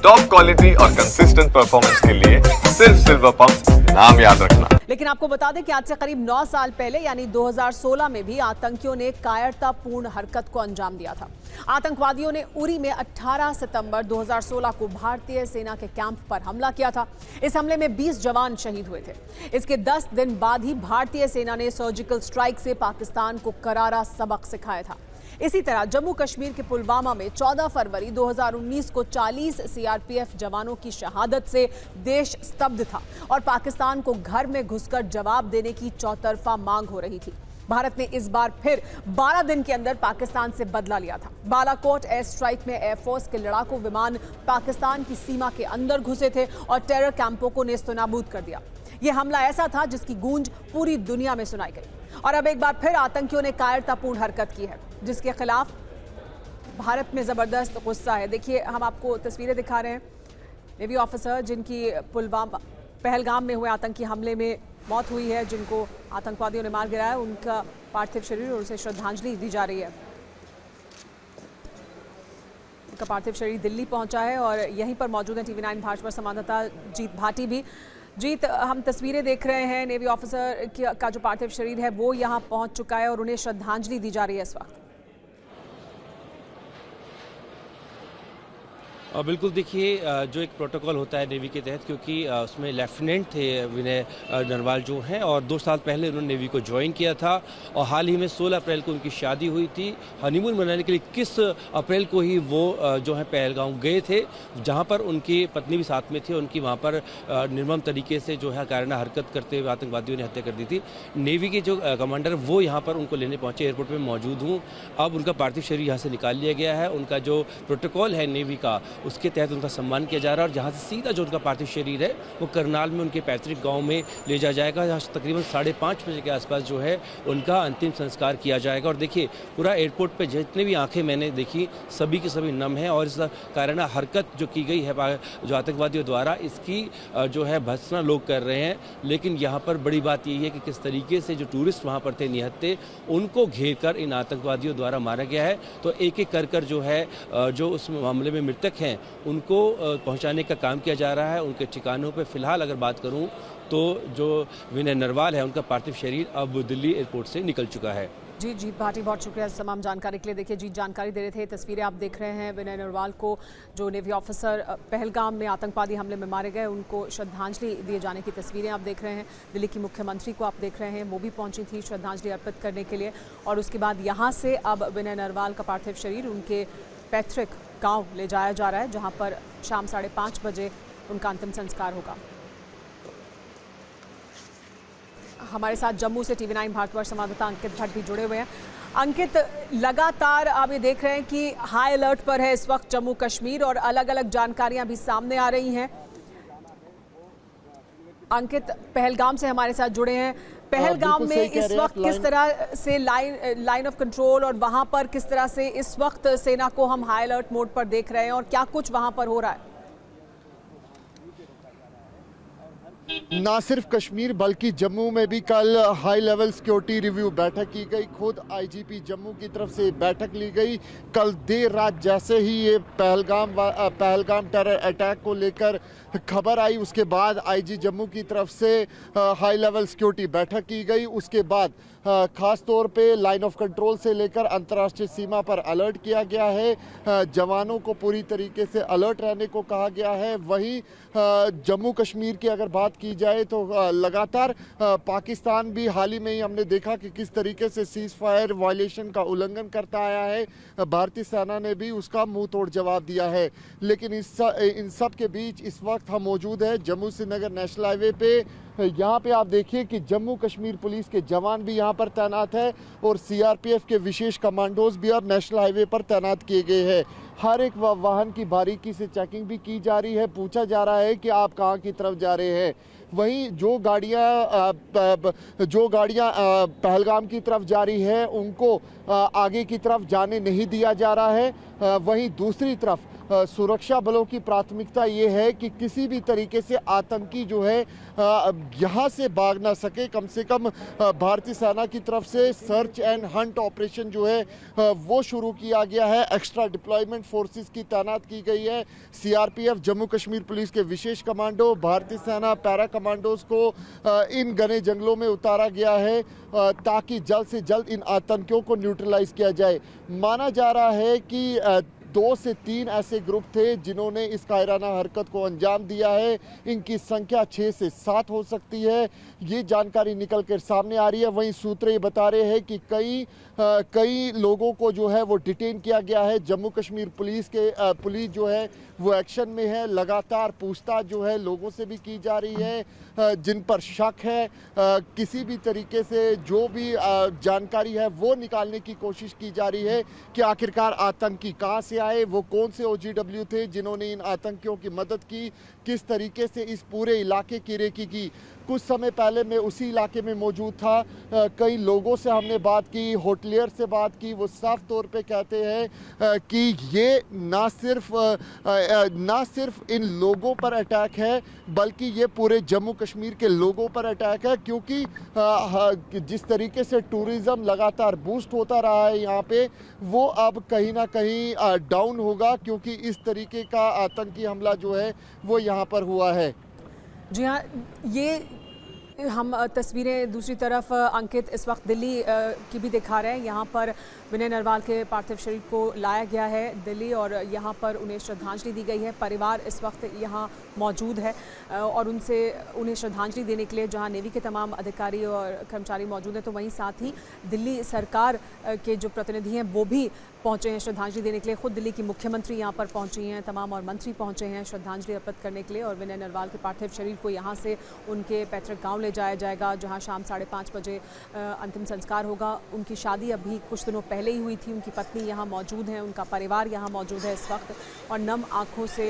Top quality और consistent performance के लिए सिर्फ सिल्वर पंप नाम याद रखना। लेकिन आपको बता दें कि आज से करीब 9 साल पहले यानी 2016 में भी आतंकियों ने कायरतापूर्ण हरकत को अंजाम दिया था। आतंकवादियों ने उरी में 18 सितंबर 2016 को भारतीय सेना के कैंप पर हमला किया था। इस हमले में 20 जवान शहीद हुए थे। इसके 10 दिन बाद ही भारतीय सेना ने सर्जिकल स्ट्राइक से पाकिस्तान को करारा सबक सिखाया था। इसी तरह जम्मू कश्मीर के पुलवामा में 14 फरवरी 2019 को 40 सीआरपीएफ जवानों की शहादत से देश स्तब्ध था और पाकिस्तान को घर में घुसकर जवाब देने की चौतरफा मांग हो रही थी। भारत ने इस बार फिर 12 दिन के अंदर पाकिस्तान से बदला लिया था। बालाकोट एयर स्ट्राइक में एयरफोर्स के लड़ाकू विमान पाकिस्तान की सीमा के अंदर घुसे थे और टेरर कैंपों को नेस्तनाबूद कर दिया। यह हमला ऐसा था जिसकी गूंज पूरी दुनिया में सुनाई गई और अब एक बार फिर आतंकियों ने कायरतापूर्ण हरकत की है, जिसके खिलाफ भारत में जबरदस्त गुस्सा है। देखिए, हम आपको तस्वीरें दिखा रहे हैं। नेवी ऑफिसर जिनकी पुलवामा पहलगाम में हुए आतंकी हमले में मौत हुई है, जिनको आतंकवादियों ने मार गिराया, उनका पार्थिव शरीर और उसे श्रद्धांजलि दी जा रही है। उनका पार्थिव शरीर दिल्ली पहुंचा है और यहीं पर मौजूद है टीवी 9 भाजपा संवाददाता जीत भाटी भी। जीत, हम तस्वीरें देख रहे हैं, नेवी ऑफिसर का जो पार्थिव शरीर है वो यहाँ पहुंच चुका है और उन्हें श्रद्धांजलि दी जा रही है इस वक्त। बिल्कुल, देखिए, जो एक प्रोटोकॉल होता है नेवी के तहत, क्योंकि उसमें लेफ्टिनेंट थे विनय नरवाल जो हैं और 2 साल पहले उन्होंने नेवी को ज्वाइन किया था और हाल ही में 16 अप्रैल को उनकी शादी हुई थी। हनीमून मनाने के लिए 21 अप्रैल को ही वो जो है पहलगाम गए थे, जहां पर उनकी पत्नी भी साथ में थी। उनकी वहां पर निर्मम तरीके से जो है कायराना हरकत करते हुए आतंकवादियों ने हत्या कर दी थी। नेवी के जो कमांडर वो यहाँ पर उनको लेने पहुँचे, एयरपोर्ट पर मौजूद हूँ। अब उनका पार्थिव शरीर यहाँ से निकाल लिया गया है। उनका जो प्रोटोकॉल है नेवी का, उसके तहत उनका सम्मान किया जा रहा है और जहां से सीधा जो उनका पार्थिव शरीर है वो करनाल में उनके पैतृक गांव में ले जाया जाएगा, जहां तकरीबन 5:30 बजे के आसपास जो है उनका अंतिम संस्कार किया जाएगा। और देखिए, पूरा एयरपोर्ट पे जितने भी आंखें मैंने देखी, सभी की सभी नम हैं और इस कायराना हरकत जो की गई है जो आतंकवादियों द्वारा, इसकी जो है भर्त्सना लोग कर रहे हैं। लेकिन यहाँ पर बड़ी बात यही है कि किस तरीके से जो टूरिस्ट वहाँ पर थे निहत्थे, उनको घेर कर इन आतंकवादियों द्वारा मारा गया है। तो एक एक कर जो है जो उस मामले में मृतक हैं उनको पहुंचाने का काम किया जा रहा है। उनके ठिकानों पे फिलहाल अगर बात करूं तो जो विनय नरवाल है उनका पार्थिव शरीर अब दिल्ली एयरपोर्ट से निकल चुका है। जी जीत भाटी, बहुत शुक्रिया इस तमाम जानकारी के लिए। देखिए, जीत जानकारी दे रहे थे। तस्वीरें आप देख रहे हैं विनय नरवाल को, जो नेवी ऑफिसर पहलगाम में आतंकवादी हमले में मारे गए, उनको श्रद्धांजलि दिए जाने की तस्वीरें आप देख रहे हैं। दिल्ली की मुख्यमंत्री को आप देख रहे हैं, वो भी पहुंची थी श्रद्धांजलि अर्पित करने के लिए और उसके बाद यहाँ से अब विनय नरवाल का पार्थिव शरीर उनके पैतृक गांव ले जाया जा रहा है, जहां पर शाम 5:30 बजे उनका अंतिम संस्कार होगा। हमारे साथ जम्मू से टीवी 9 भारतवर्ष संवाददाता अंकित भट्ट भी जुड़े हुए हैं। अंकित, लगातार आप ये देख रहे हैं कि हाई अलर्ट पर है इस वक्त जम्मू कश्मीर और अलग अलग जानकारियां भी सामने आ रही हैं। अंकित पहलगाम से हमारे साथ जुड़े हैं। पहलगाम में इस वक्त किस तरह से लाइन ऑफ कंट्रोल और वहां पर किस तरह से इस वक्त सेना को हम हाई अलर्ट मोड पर देख रहे हैं और क्या कुछ वहां पर हो रहा है? ना सिर्फ कश्मीर बल्कि जम्मू में भी कल हाई लेवल सिक्योरिटी रिव्यू बैठक की गई। खुद आईजीपी जम्मू की तरफ से बैठक ली गई। कल देर रात जैसे ही ये पहलगाम टेरर अटैक को लेकर खबर आई, उसके बाद आईजी जम्मू की तरफ से हाई लेवल सिक्योरिटी बैठक की गई। उसके बाद खास तौर पे लाइन ऑफ कंट्रोल से लेकर अंतर्राष्ट्रीय सीमा पर अलर्ट किया गया है। जवानों को पूरी तरीके से अलर्ट रहने को कहा गया है। वहीं जम्मू कश्मीर की अगर बात की जाए तो लगातार पाकिस्तान भी हाल ही में ही हमने देखा कि किस तरीके से सीज फायर वायलेशन का उल्लंघन करता आया है। भारतीय सेना ने भी उसका मुंह तोड़ जवाब दिया है। लेकिन इन सब के बीच इस वक्त हम मौजूद है जम्मू श्रीनगर नेशनल हाईवे पे। यहाँ पे आप देखिए कि जम्मू कश्मीर पुलिस के जवान भी यहाँ पर तैनात है और सीआरपीएफ के विशेष कमांडोज भी अब नेशनल हाईवे पर तैनात किए गए हैं। हर एक वाहन की बारीकी से चेकिंग भी की जा रही है। पूछा जा रहा है कि आप कहाँ की तरफ जा रहे हैं। वहीं जो गाड़ियाँ पहलगाम की तरफ जा रही है उनको आगे की तरफ जाने नहीं दिया जा रहा है। वहीं दूसरी तरफ सुरक्षा बलों की प्राथमिकता ये है कि किसी भी तरीके से आतंकी जो है यहाँ से भाग ना सके। कम से कम भारतीय सेना की तरफ से सर्च एंड हंट ऑपरेशन जो है वो शुरू किया गया है। एक्स्ट्रा डिप्लॉयमेंट फोर्सेस की तैनात की गई है। सीआरपीएफ, जम्मू कश्मीर पुलिस के विशेष कमांडो, भारतीय सेना पैरा कमांडोज को इन घने जंगलों में उतारा गया है ताकि जल्द से जल्द इन आतंकियों को न्यूट्रलाइज किया जाए। माना जा रहा है कि 2 से 3 ऐसे ग्रुप थे जिन्होंने इस कायराना हरकत को अंजाम दिया है। इनकी संख्या 6 से 7 हो सकती है, ये जानकारी निकल कर सामने आ रही है। वहीं सूत्र ये बता रहे हैं कि कई लोगों को जो है वो डिटेन किया गया है। जम्मू कश्मीर पुलिस जो है वो एक्शन में है। लगातार पूछताछ जो है लोगों से भी की जा रही है जिन पर शक है। किसी भी तरीके से जो भी जानकारी है वो निकालने की कोशिश की जा रही है कि आखिरकार आतंकी कहाँ से आए, वो कौन से OGW थे जिन्होंने इन आतंकियों की मदद की, किस तरीके से इस पूरे इलाके की रेकी की। कुछ समय पहले मैं उसी इलाके में मौजूद था। कई लोगों से हमने बात की, होटलियर से बात की। वो साफ तौर पे कहते हैं कि ये ना सिर्फ इन लोगों पर अटैक है बल्कि ये पूरे जम्मू कश्मीर के लोगों पर अटैक है, क्योंकि जिस तरीके से टूरिज़्म लगातार बूस्ट होता रहा है यहाँ पे, वो अब कहीं ना कहीं डाउन होगा, क्योंकि इस तरीके का आतंकी हमला जो है वो यहाँ पर हुआ है। जी हाँ, ये हम तस्वीरें दूसरी तरफ अंकित इस वक्त दिल्ली की भी दिखा रहे हैं। यहाँ पर विनय नरवाल के पार्थिव शरीर को लाया गया है दिल्ली और यहाँ पर उन्हें श्रद्धांजलि दी गई है। परिवार इस वक्त यहाँ मौजूद है और उन्हें श्रद्धांजलि देने के लिए जहाँ नेवी के तमाम अधिकारी और कर्मचारी मौजूद हैं, तो वहीं साथ ही दिल्ली सरकार के जो प्रतिनिधि हैं वो भी पहुंचे हैं श्रद्धांजलि देने के लिए। खुद दिल्ली की मुख्यमंत्री यहाँ पर पहुंची हैं, तमाम और मंत्री पहुंचे हैं श्रद्धांजलि अर्पित करने के लिए। और विनय नरवाल के पार्थिव शरीर को यहाँ से उनके पैतृक गांव ले जाया जाएगा, जहाँ शाम 5:30 बजे अंतिम संस्कार होगा। उनकी शादी अभी कुछ दिनों पहले ही हुई थी। उनकी पत्नी यहाँ मौजूद हैं, उनका परिवार यहाँ मौजूद है इस वक्त, और नम आँखों से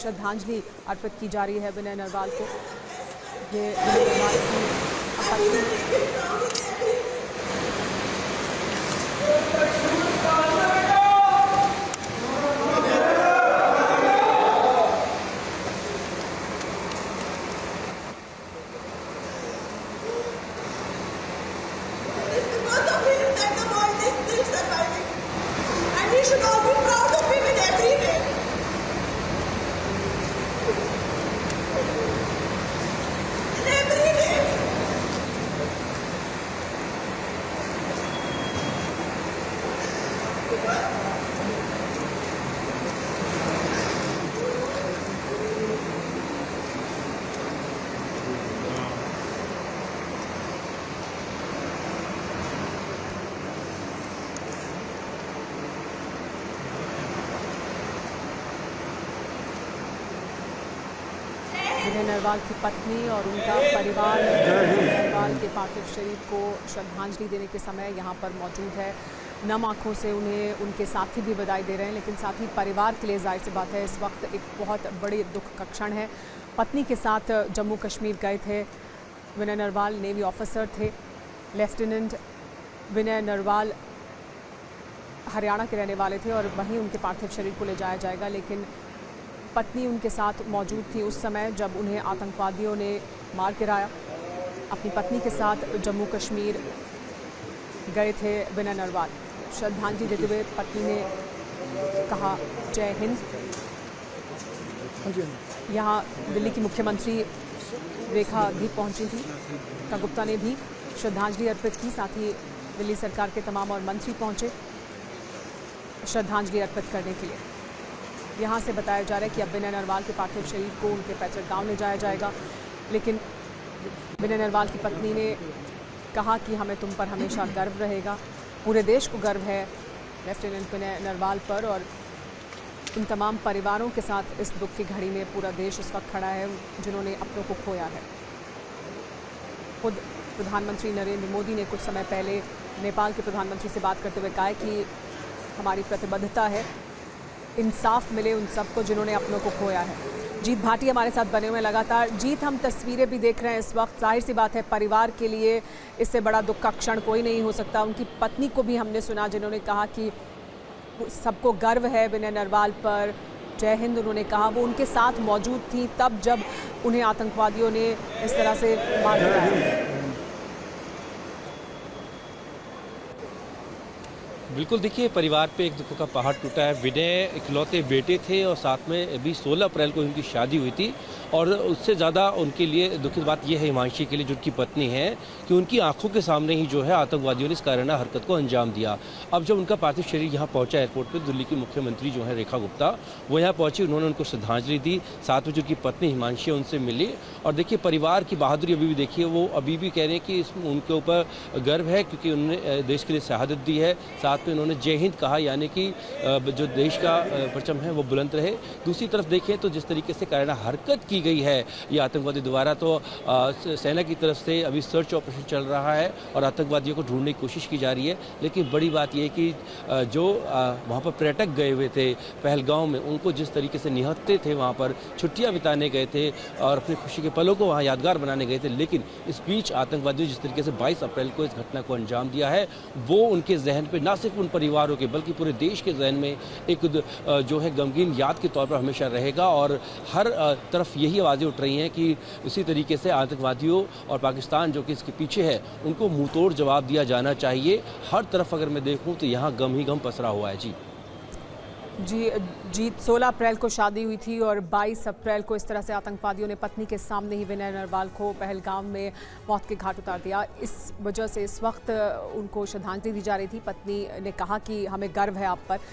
श्रद्धांजलि अर्पित की जा रही है विनय नरवाल को। ये विनय नरवाल की पत्नी विनय नरवाल की पत्नी और उनका परिवार नरवाल के पार्थिव शरीर को श्रद्धांजलि देने के समय यहाँ पर मौजूद है। नम आँखों से उन्हें उनके साथी भी विदाई दे रहे हैं, लेकिन साथ ही परिवार के लिए जाहिर सी बात है इस वक्त एक बहुत बड़ी दुख का क्षण है। पत्नी के साथ जम्मू कश्मीर गए थे विनय नरवाल, नेवी ऑफिसर थे। लेफ्टिनेंट विनय नरवाल हरियाणा के रहने वाले थे और वहीं उनके पार्थिव शरीर को ले जाया जाएगा, लेकिन पत्नी उनके साथ मौजूद थी उस समय जब उन्हें आतंकवादियों ने मार गिराया। अपनी पत्नी के साथ जम्मू कश्मीर गए थे विनय नरवाल। श्रद्धांजलि देते हुए पत्नी ने कहा जय हिंद। यहाँ दिल्ली की मुख्यमंत्री रेखा भी पहुंची थी, का गुप्ता ने भी श्रद्धांजलि अर्पित की। साथ ही दिल्ली सरकार के तमाम और मंत्री पहुंचे श्रद्धांजलि अर्पित करने के लिए। यहाँ से बताया जा रहा है कि अब विनय नरवाल के पार्थिव शरीर को उनके पैतृक गांव ले जाया जाएगा, लेकिन विनय नरवाल की पत्नी ने कहा कि हमें तुम पर हमेशा गर्व रहेगा। पूरे देश को गर्व है लेफ्टिनेंट विनय नरवाल पर, और उन तमाम परिवारों के साथ इस दुख की घड़ी में पूरा देश इस वक्त खड़ा है जिन्होंने अपनों को खोया है। खुद प्रधानमंत्री नरेंद्र मोदी ने कुछ समय पहले नेपाल के प्रधानमंत्री से बात करते हुए कहा कि हमारी प्रतिबद्धता है इंसाफ मिले उन सबको जिन्होंने अपनों को खोया है। जीत भाटी हमारे साथ बने हुए लगातार। जीत, हम तस्वीरें भी देख रहे हैं इस वक्त। जाहिर सी बात है परिवार के लिए इससे बड़ा दुख का क्षण कोई नहीं हो सकता। उनकी पत्नी को भी हमने सुना जिन्होंने कहा कि सबको गर्व है विनय नरवाल पर, जय हिंद उन्होंने कहा। वो उनके साथ मौजूद थी तब जब उन्हें आतंकवादियों ने इस तरह से मार गिराया। बिल्कुल, देखिए परिवार पे एक दुखों का पहाड़ टूटा है। विनय इकलौते बेटे थे और साथ में अभी 16 अप्रैल को उनकी शादी हुई थी और उससे ज़्यादा उनके लिए दुखद बात यह है हिमांशी के लिए, जो उनकी पत्नी है, कि उनकी आंखों के सामने ही जो है आतंकवादियों ने इस कायराना हरकत को अंजाम दिया। अब जब उनका पार्थिव शरीर यहाँ पहुँचा एयरपोर्ट पर, दिल्ली की मुख्यमंत्री जो है रेखा गुप्ता, वो यहाँ पहुँची, उन्होंने उनको श्रद्धांजलि दी, साथ में जो उनकी पत्नी हिमांशी उनसे मिली। और देखिए परिवार की बहादुरी अभी भी देखिए, वो अभी भी कह रहे हैं कि उनके ऊपर गर्व है क्योंकि उन्होंने देश के लिए शहादत दी है। साथ में उन्होंने जय हिंद कहा, यानी कि जो देश का परचम है वो बुलंद रहे। दूसरी तरफ देखें तो जिस तरीके से कायराना हरकत की गई है ये आतंकवादी द्वारा, तो सेना की तरफ से अभी सर्च ऑपरेशन चल रहा है और आतंकवादियों को ढूंढने की कोशिश की जा रही है। लेकिन बड़ी बात यह है कि जो वहाँ पर पर्यटक गए हुए थे पहलगांव में, उनको जिस तरीके से निहत्ते थे, वहाँ पर छुट्टियाँ बिताने गए थे और अपनी खुशी के पलों को वहाँ यादगार बनाने गए थे, लेकिन इस बीच आतंकवादियों जिस तरीके से 22 अप्रैल को इस घटना को अंजाम दिया है, वो उनके जहन पर ना सिर्फ उन परिवारों के बल्कि पूरे देश के जहन में एक जो है गमगीन याद के तौर पर हमेशा रहेगा। और हर तरफ यही आवाज़ें उठ रही हैं कि इसी तरीके से आतंकवादियों और पाकिस्तान जो कि इसके पीछे है, उनको मुंहतोड़ जवाब दिया जाना चाहिए। हर तरफ अगर मैं देखूं तो यहाँ गम ही गम पसरा हुआ है। जी 16 अप्रैल को शादी हुई थी और 22 अप्रैल को इस तरह से आतंकवादियों ने पत्नी के सामने ही विनय नरवाल को पहलगाम में मौत के घाट उतार दिया। इस वजह से इस वक्त उनको श्रद्धांजलि दी जा रही थी। पत्नी ने कहा कि हमें गर्व है आप पर।